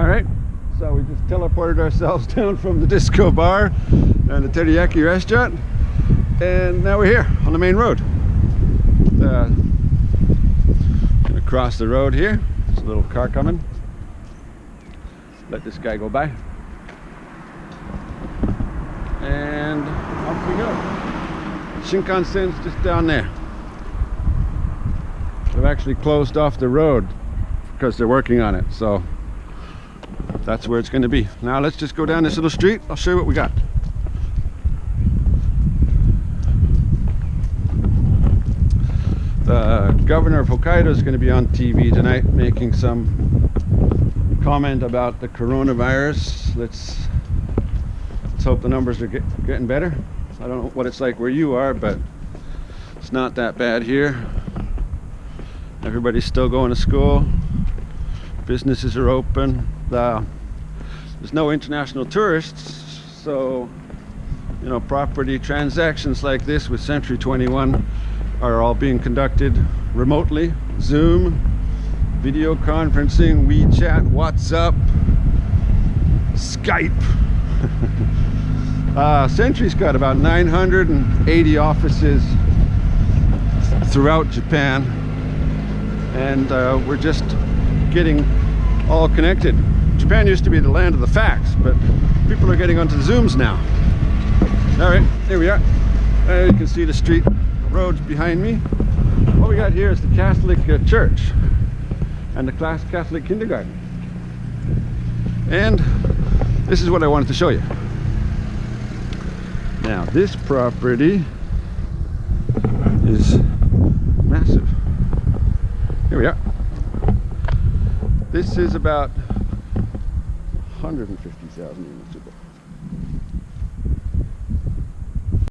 Alright, so we just teleported ourselves down from the disco bar and the teriyaki restaurant, and now we're here on the main road. Gonna cross the road here. There's a little car coming. Let this guy go by. And off we go. Shinkansen's just down there. They've actually closed off the road because they're working on it, so that's where it's going to be. Now let's just go down this little street. I'll show you what we got. The governor of Hokkaido is going to be on TV tonight making some comment about the coronavirus. Let's hope the numbers are getting better. I don't know what it's like where you are, but it's not that bad here. Everybody's still going to school. Businesses are open. There's no international tourists, so you know, property transactions like this with Century 21 are all being conducted remotely. Zoom, video conferencing, WeChat, WhatsApp, Skype. Century's got about 980 offices throughout Japan, and we're just getting all connected. Japan used to be the land of the fax, but people are getting onto Zooms now. All right, here we are. You can see the street roads behind me. What we got here is the Catholic church and the Catholic kindergarten. And this is what I wanted to show you. Now, this property is massive. Here we are. This is about 150,000 units.